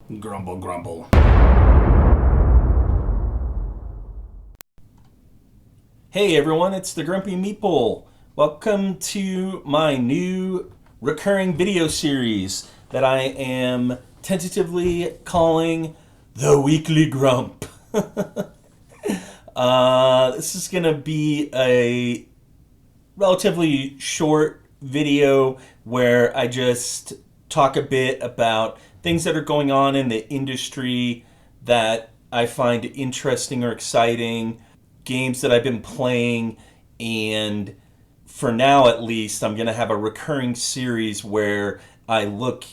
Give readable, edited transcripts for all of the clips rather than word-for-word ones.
Grumble, grumble. Hey everyone, it's the Grumpy Meeple. Welcome to my new recurring video series that I am tentatively calling The Weekly Grump. This is going to be a relatively short video where I just talk a bit about things that are going on in the industry that I find interesting or exciting, games that I've been playing, and for now at least, I'm going to have a recurring series where I look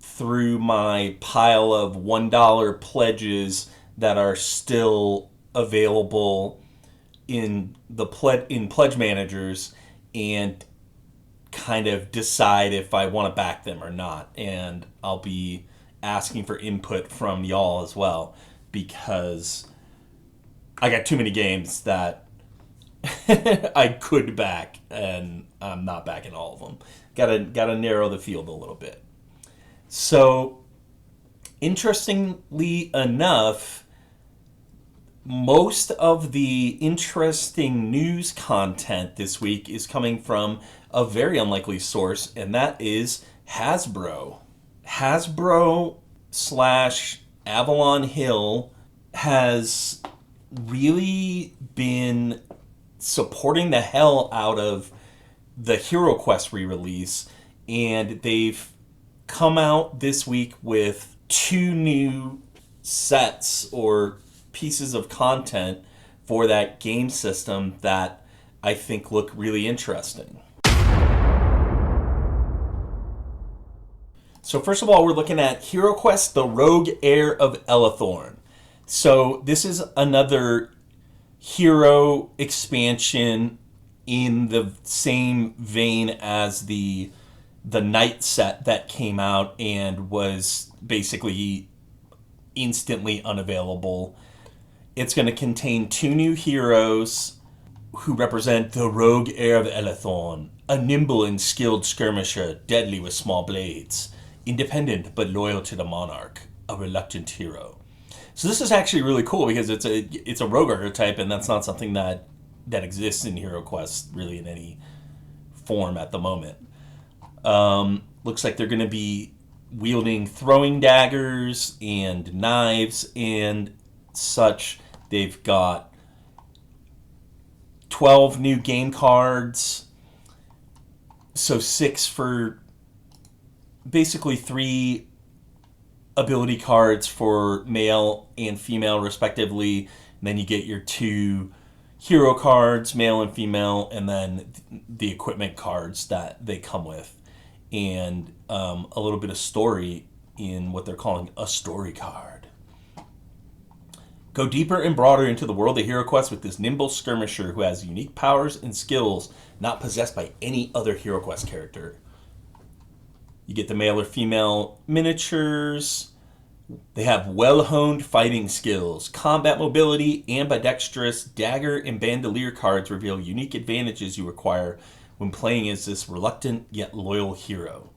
through my pile of $1 pledges that are still available in pledge managers and kind of decide if I want to back them or not. And I'll be asking for input from y'all as well, because I got too many games that I could back, and I'm not backing all of them. Gotta narrow the field a little bit. So, interestingly enough, most of the interesting news content this week is coming from a very unlikely source, and that is Hasbro. Hasbro slash Avalon Hill has really been supporting the hell out of the Heroquest re-release, and they've come out this week with 2 new sets or pieces of content for that game system that I think look really interesting. So first of all, we're looking at Heroquest, the Rogue Heir of Elethorn. So this is another hero expansion in the same vein as the Knight set that came out and was basically instantly unavailable. It's going to contain 2 new heroes who represent the Rogue Heir of Elethorn, a nimble and skilled skirmisher, deadly with small blades, independent but loyal to the monarch, a reluctant hero. So this is actually really cool because it's a rogue archetype, and that's not something that exists in HeroQuest really in any form at the moment. Looks like they're going to be wielding throwing daggers and knives and such. They've got 12 new game cards, so 6 for basically 3 ability cards for male and female respectively. And then you get your 2 hero cards, male and female, and then the equipment cards that they come with, and a little bit of story in what they're calling a story card. Go deeper and broader into the world of HeroQuest with this nimble skirmisher who has unique powers and skills not possessed by any other HeroQuest character. You get the male or female miniatures. They have well-honed fighting skills, combat mobility, ambidextrous dagger and bandolier cards reveal unique advantages you acquire when playing as this reluctant yet loyal hero.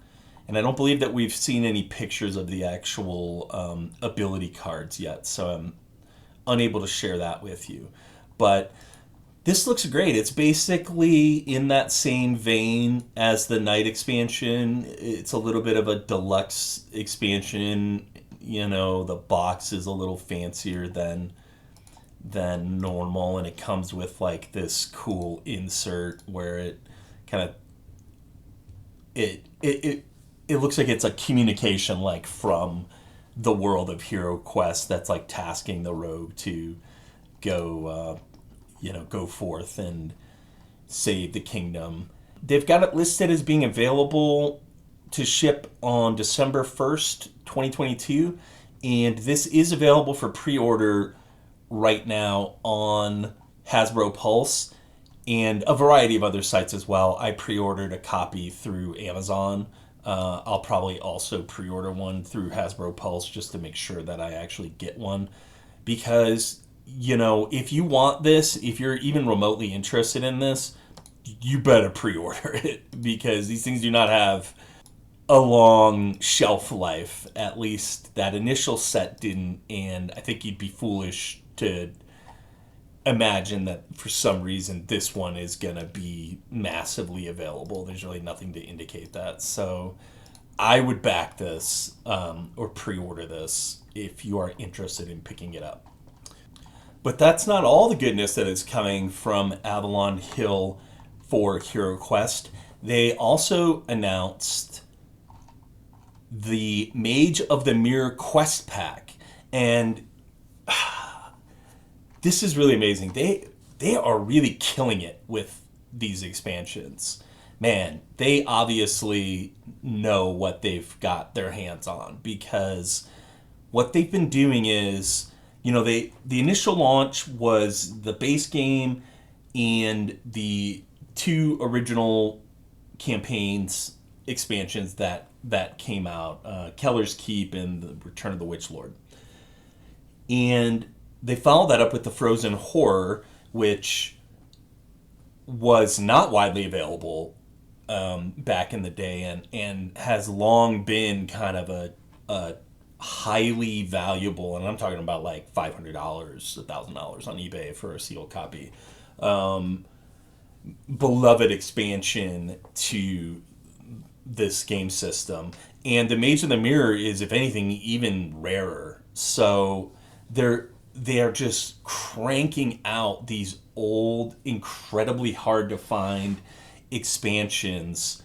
And I don't believe that we've seen any pictures of the actual ability cards yet, so I'm unable to share that with you. But this looks great. It's basically in that same vein as the Knight expansion. It's a little bit of a deluxe expansion. You know, the box is a little fancier than normal, and it comes with like this cool insert where it kind of it looks like it's a communication like from the world of HeroQuest that's like tasking the rogue to go go forth and save the kingdom. They've got it listed as being available to ship on December 1st, 2022, and this is available for pre-order right now on Hasbro Pulse and a variety of other sites as well. I pre-ordered a copy through Amazon. I'll probably also pre-order one through Hasbro Pulse just to make sure that I actually get one, because if you want this, if you're even remotely interested in this, you better pre-order it, because these things do not have a long shelf life. At least that initial set didn't, and I think you'd be foolish to imagine that for some reason this one is going to be massively available. There's really nothing to indicate that. So I would back this or pre-order this if you are interested in picking it up. But that's not all the goodness that is coming from Avalon Hill for Heroquest. They also announced the Mage of the Mirror quest pack, and this is really amazing. They are really killing it with these expansions. Man, they obviously know what they've got their hands on, because what they've been doing is, the initial launch was the base game and the two original campaigns expansions that came out, Keller's Keep and the Return of the Witch Lord. And they followed that up with the Frozen Horror, which was not widely available back in the day, and has long been kind of a highly valuable, and I'm talking about like $500, $1,000 on eBay for a sealed copy, beloved expansion to this game system. And the Mage of the Mirror is, if anything, even rarer. So they are just cranking out these old, incredibly hard to find expansions.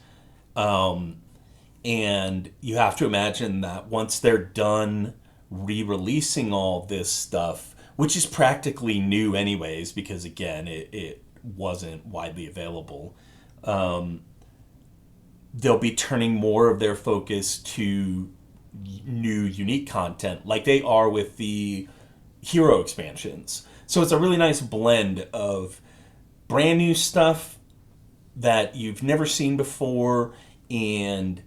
And you have to imagine that once they're done re-releasing all this stuff, which is practically new anyways, because again, it wasn't widely available, they'll be turning more of their focus to new, unique content, like they are with the hero expansions. So it's a really nice blend of brand new stuff that you've never seen before and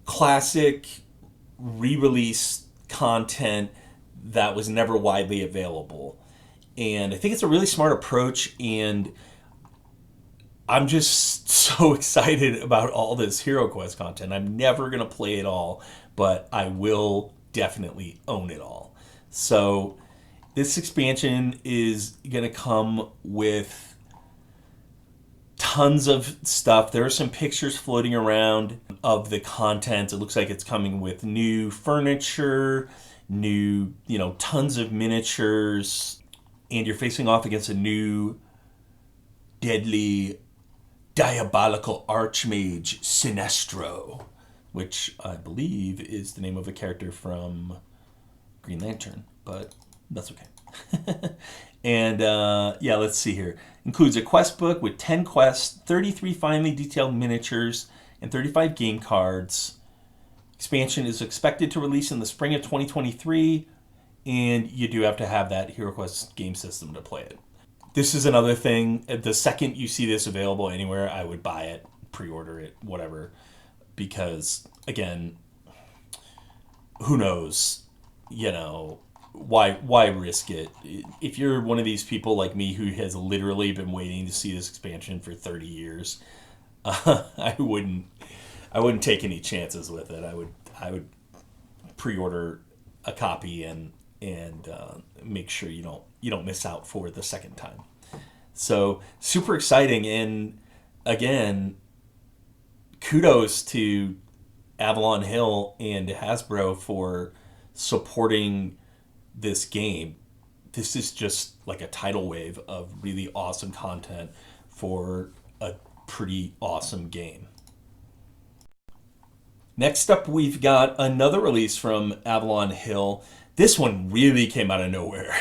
classic re-release content that was never widely available. And I think it's a really smart approach, and I'm just so excited about all this Heroquest content. I'm never going to play it all, but I will definitely own it all. So this expansion is going to come with tons of stuff. There are some pictures floating around of the content. It looks like it's coming with new furniture, new, tons of miniatures, and you're facing off against a new deadly diabolical archmage, Sinestro, which I believe is the name of a character from Green Lantern, but that's okay. And let's see here. Includes a quest book with 10 quests, 33 finely detailed miniatures, and 35 game cards. Expansion is expected to release in the spring of 2023, and you do have to have that Heroquest game system to play it. This is another thing. The second you see this available anywhere, I would buy it, pre-order it, whatever. Because, again, who knows, why risk it? If you're one of these people like me who has literally been waiting to see this expansion for 30 years, I wouldn't take any chances with it. I would pre-order a copy and make sure you don't miss out for the second time. So super exciting, and again, kudos to Avalon Hill and Hasbro for supporting this game. This is just like a tidal wave of really awesome content for a pretty awesome game. Next up, we've got another release from Avalon Hill. This one really came out of nowhere.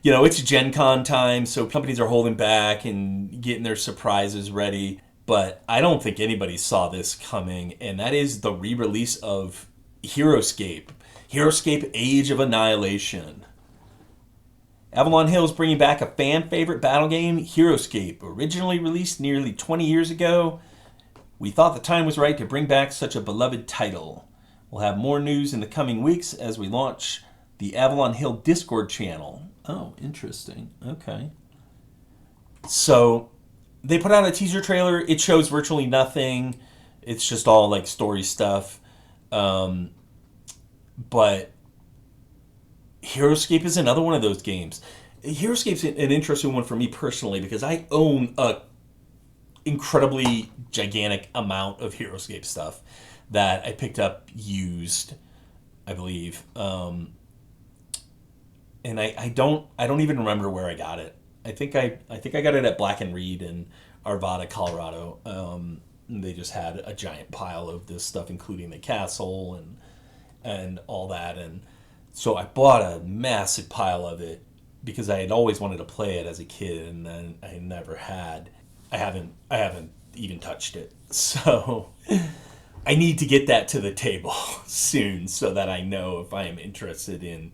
It's Gen Con time, so companies are holding back and getting their surprises ready. But I don't think anybody saw this coming, and that is the re-release of Heroescape. Heroescape Age of Annihilation. Avalon Hill is bringing back a fan-favorite battle game, Heroescape. Originally released nearly 20 years ago, we thought the time was right to bring back such a beloved title. We'll have more news in the coming weeks as we launch the Avalon Hill Discord channel. Oh, interesting. Okay. So, they put out a teaser trailer. It shows virtually nothing. It's just all like story stuff. Um, but Heroescape is another one of those games. Heroescape's an interesting one for me personally because I own a incredibly gigantic amount of Heroescape stuff that I picked up used, I believe. And I don't even remember where I got it. I think I got it at Black and Reed in Arvada, Colorado. They just had a giant pile of this stuff, including the castle and all that. And so I bought a massive pile of it because I had always wanted to play it as a kid, and then I never had. I haven't even touched it. So I need to get that to the table soon so that I know if I am interested in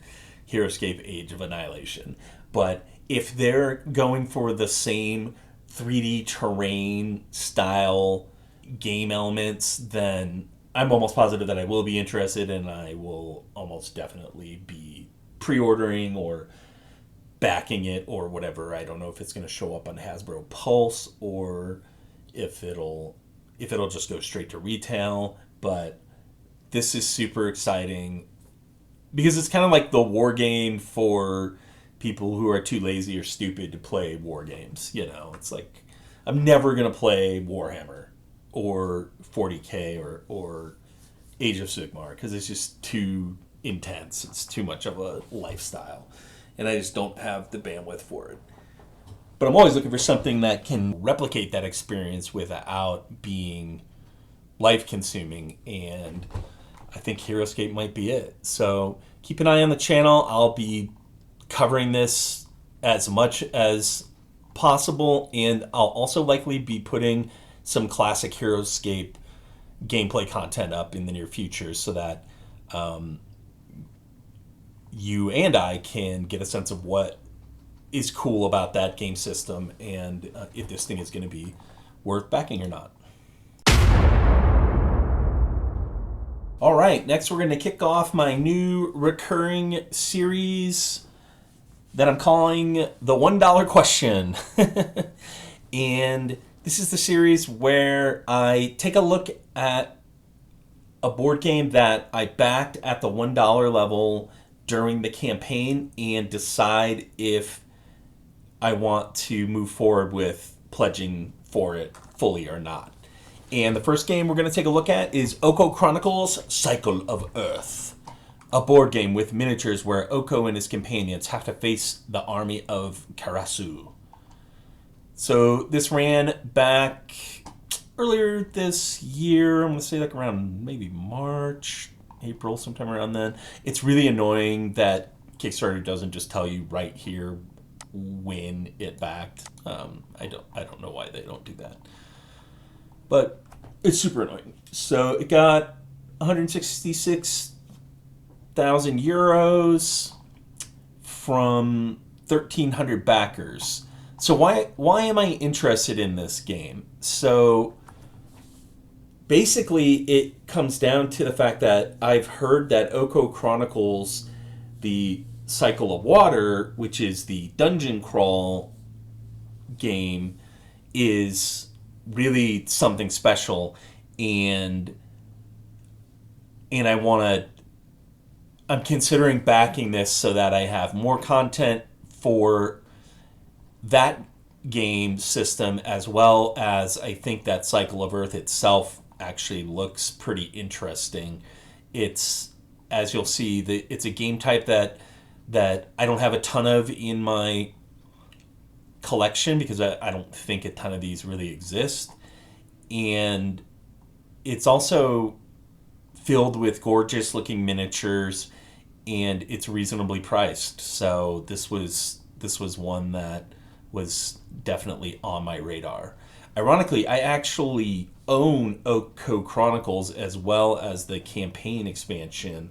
Heroescape Age of Annihilation. But if they're going for the same 3D terrain style game elements, then I'm almost positive that I will be interested, and I will almost definitely be pre-ordering or backing it or whatever. I don't know if it's going to show up on Hasbro Pulse or if it'll just go straight to retail, but this is super exciting because it's kind of like the war game for people who are too lazy or stupid to play war games. You know, it's like I'm never going to play Warhammer or 40K or Age of Sigmar because it's just too intense. It's too much of a lifestyle, and I just don't have the bandwidth for it. But I'm always looking for something that can replicate that experience without being life-consuming, and I think Heroescape might be it. So keep an eye on the channel. I'll be covering this as much as possible, and I'll also likely be putting some classic Heroescape gameplay content up in the near future so that you and I can get a sense of what is cool about that game system and if this thing is going to be worth backing or not. All right, next we're going to kick off my new recurring series that I'm calling the $1 Question. And this is the series where I take a look at a board game that I backed at the $1 level during the campaign and decide if I want to move forward with pledging for it fully or not. And the first game we're going to take a look at is Okko Chronicles Cycle of Earth, a board game with miniatures where Okko and his companions have to face the army of Karasu. So this ran back earlier this year. I'm going to say like around maybe March, April, sometime around then. It's really annoying that Kickstarter doesn't just tell you right here when it backed. I don't know why they don't do that, but it's super annoying. So it got 166,000 euros from 1,300 backers. So why am I interested in this game? So basically it comes down to the fact that I've heard that Okko Chronicles, the Cycle of Water, which is the dungeon crawl game, is really something special, and I'm considering backing this so that I have more content for that game system, as well as I think that Cycle of Earth itself actually looks pretty interesting. It's, as you'll see, it's a game type that I don't have a ton of in my collection because I don't think a ton of these really exist. And it's also filled with gorgeous looking miniatures, and it's reasonably priced. So this was one that was definitely on my radar. Ironically, I actually own Okko Chronicles as well as the campaign expansion,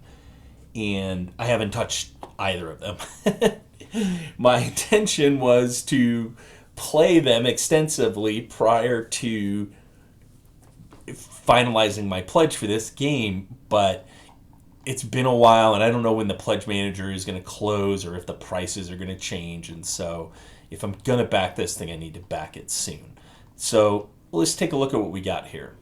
and I haven't touched either of them. My intention was to play them extensively prior to finalizing my pledge for this game, but it's been a while, and I don't know when the pledge manager is going to close or if the prices are going to change, and so if I'm going to back this thing, I need to back it soon. So let's take a look at what we got here.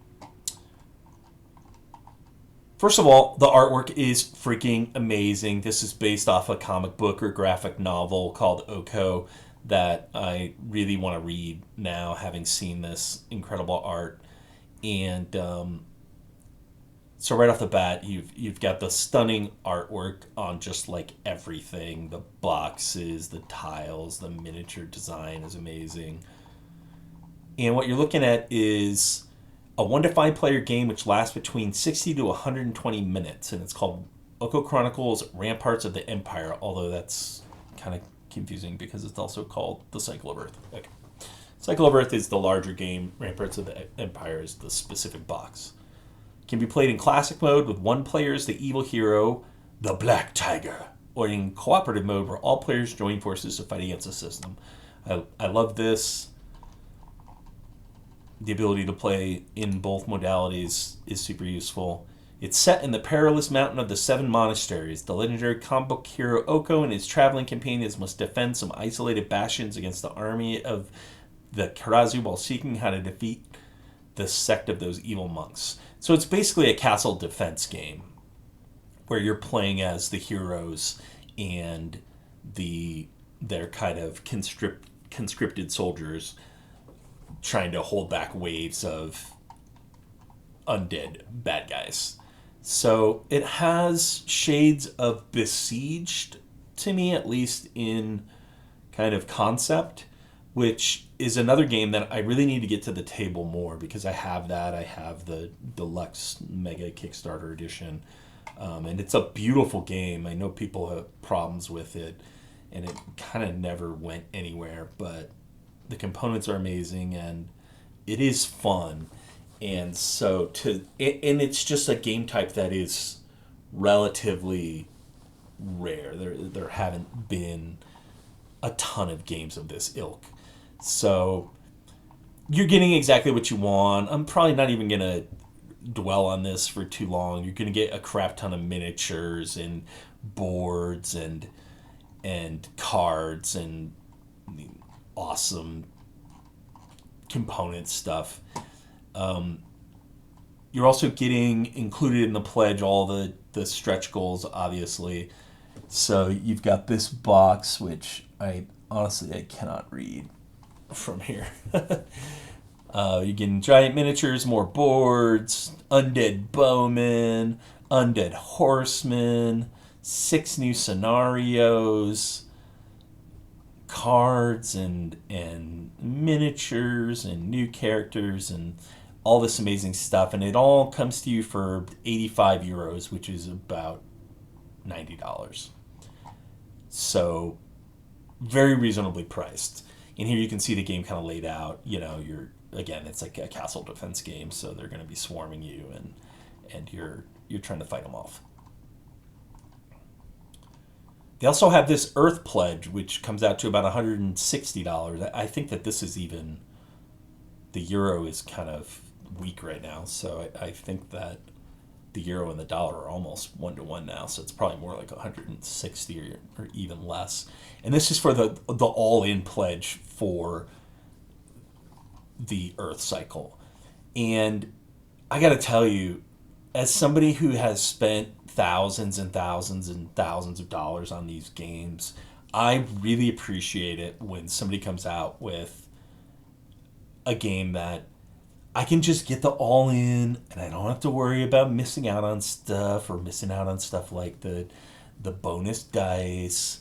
First of all, the artwork is freaking amazing. This is based off a comic book or graphic novel called Okko that I really want to read now, having seen this incredible art. And so right off the bat, you've got the stunning artwork on just like everything. The boxes, the tiles, the miniature design is amazing. And what you're looking at is a 1 to 5 player game which lasts between 60 to 120 minutes, and it's called Okko Chronicles Ramparts of the Empire, although that's kind of confusing because it's also called The Cycle of Earth. Okay. Cycle of Earth is the larger game, Ramparts of the Empire is the specific box. It can be played in classic mode with one player as the evil hero, the Black Tiger, or in cooperative mode where all players join forces to fight against the system. I love this. The ability to play in both modalities is super useful. It's set in the perilous mountain of the Seven Monasteries. The legendary comic book hero Okko and his traveling companions must defend some isolated bastions against the army of the Karazu while seeking how to defeat the sect of those evil monks. So it's basically a castle defense game where you're playing as the heroes and their kind of conscripted soldiers trying to hold back waves of undead bad guys. So it has shades of Besieged to me, at least in kind of concept, which is another game that I really need to get to the table more because I have that. I have the Deluxe Mega Kickstarter edition, and it's a beautiful game. I know people have problems with it, and it kind of never went anywhere, but the components are amazing, and it is fun. And so and it's just a game type that is relatively rare. There haven't been a ton of games of this ilk. So you're getting exactly what you want. I'm probably not even going to dwell on this for too long. You're going to get a crap ton of miniatures and boards and cards and awesome component stuff. You're also getting included in the pledge all the stretch goals, obviously. So you've got this box, which I cannot read from here. You're getting giant miniatures, more boards, undead bowmen, undead horsemen, 6 new scenarios, cards and miniatures and new characters and all this amazing stuff, and it all comes to you for 85 euros, which is about $90. So very reasonably priced. And here you can see the game kind of laid out. It's like a castle defense game, so they're going to be swarming you, and you're trying to fight them off. They also have this Earth Pledge, which comes out to about $160. I think that this is even... The euro is kind of weak right now, so I think that the euro and the dollar are almost 1-to-1 now, so it's probably more like 160 or even less. And this is for the all-in pledge for the Earth cycle. And I got to tell you, as somebody who has spent thousands and thousands and thousands of dollars on these games, I really appreciate it when somebody comes out with a game that I can just get the all in, and I don't have to worry about missing out on stuff or missing out on stuff like the bonus dice.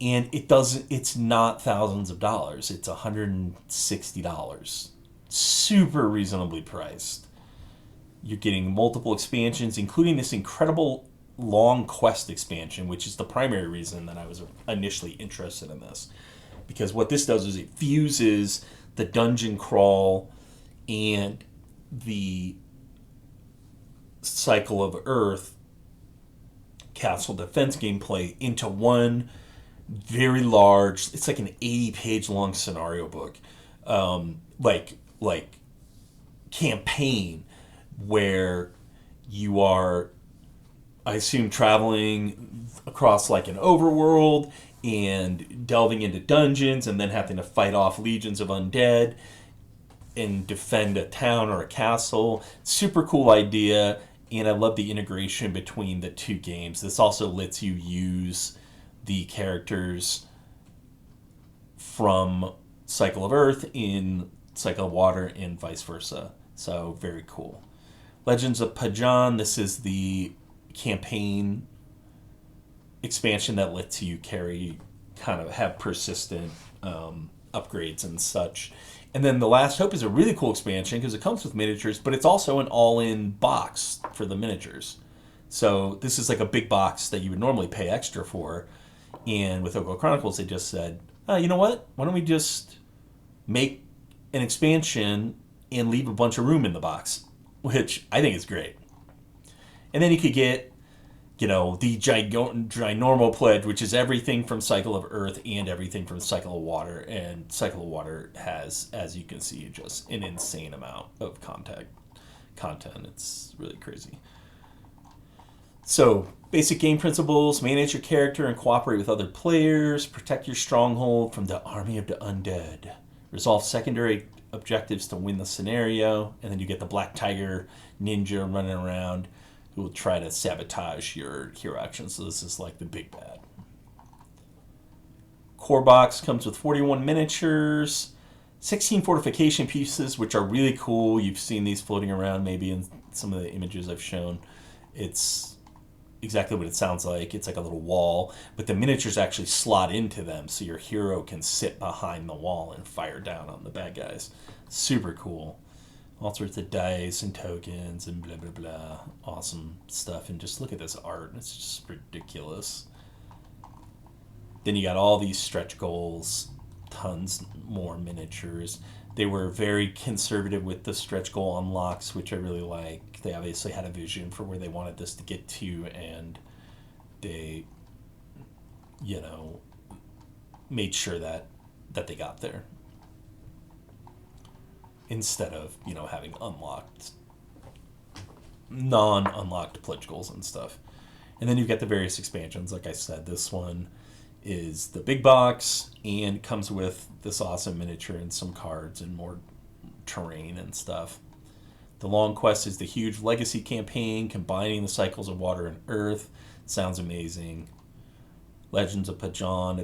And it's not thousands of dollars. It's $160. Super reasonably priced. You're getting multiple expansions, including this incredible long quest expansion, which is the primary reason that I was initially interested in this. Because what this does is it fuses the dungeon crawl and the Cycle of Earth castle defense gameplay into one very large, it's like an 80-page long scenario book, like campaign where you are, I assume, traveling across like an overworld and delving into dungeons and then having to fight off legions of undead and defend a town or a castle. Super cool idea. and I love the integration between the two games. This also lets you use the characters from Cycle of Earth in Cycle of Water and vice versa. So very cool. Legends of Pajan, this is the campaign expansion that lets you have persistent upgrades and such. And then The Last Hope is a really cool expansion because it comes with miniatures, but it's also an all-in box for the miniatures. So this is like a big box that you would normally pay extra for. And with Okko Chronicles, they just said, you know what? Why don't we just make an expansion and leave a bunch of room in the box, which I think is great. And then you could get, the Ginormal Pledge, which is everything from Cycle of Earth and everything from Cycle of Water. And Cycle of Water has, as you can see, just an insane amount of content. It's really crazy. So, basic game principles: manage your character and cooperate with other players, protect your stronghold from the army of the undead, resolve secondary objectives to win the scenario, and then you get the Black Tiger ninja running around who will try to sabotage your hero actions. So this is like the big bad. Core box comes with 41 miniatures, 16 fortification pieces, which are really cool. You've seen these floating around maybe in some of the images I've shown. It's exactly what it sounds like. It's like a little wall, but the miniatures actually slot into them, so your hero can sit behind the wall and fire down on the bad guys. Super cool. All sorts of dice and tokens and blah, blah, blah. Awesome stuff. And just look at this art. It's just ridiculous. Then you got all these stretch goals, tons more miniatures. They were very conservative with the stretch goal unlocks, which I really like. They obviously had a vision for where they wanted this to get to, and they, made sure that they got there. Instead of, having non-unlocked pledge goals and stuff. And then you've got the various expansions. Like I said, this one is the big box and comes with this awesome miniature and some cards and more terrain and stuff. The Long Quest is the huge legacy campaign combining the cycles of water and earth. Sounds amazing. Legends of Pajan.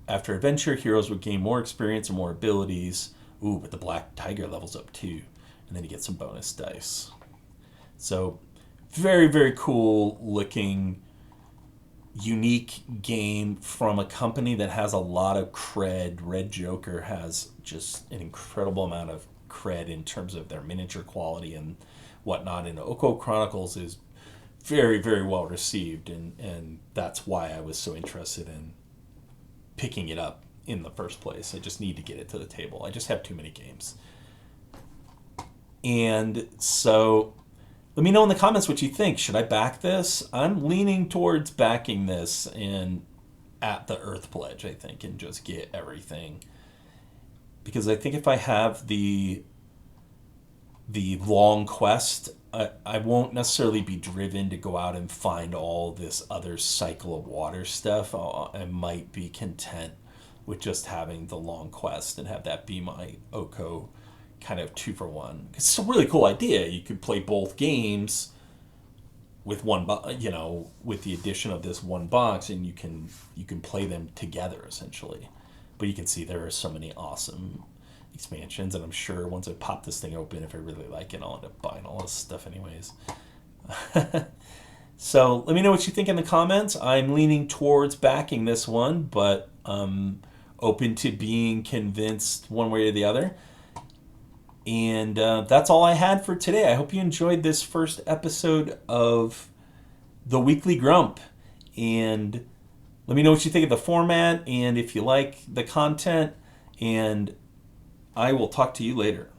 After adventure, heroes would gain more experience and more abilities. Ooh, but the Black Tiger levels up too. And then you get some bonus dice. So, very, very cool looking, unique game from a company that has a lot of cred. Red Joker has just an incredible amount of cred in terms of their miniature quality and whatnot. And Okko Chronicles is very, very well received. And that's why I was so interested in picking it up in the first place. I just need to get it to the table. I just have too many games. And so let me know in the comments what you think. Should I back this? I'm leaning towards backing this and at the Earth Pledge, I think, and just get everything. Because I think if I have the long quest, I won't necessarily be driven to go out and find all this other Cycle of Water stuff. I might be content with just having the long quest and have that be my Okko kind of 2-for-1. It's a really cool idea. You could play both games with with the addition of this one box, and you can play them together essentially. But you can see there are so many awesome expansions, and I'm sure once I pop this thing open, if I really like it, I'll end up buying all this stuff anyways. So let me know what you think in the comments. I'm leaning towards backing this one, but open to being convinced one way or the other. And that's all I had for today. I hope you enjoyed this first episode of the Weekly Grump. And let me know what you think of the format and if you like the content. And I will talk to you later.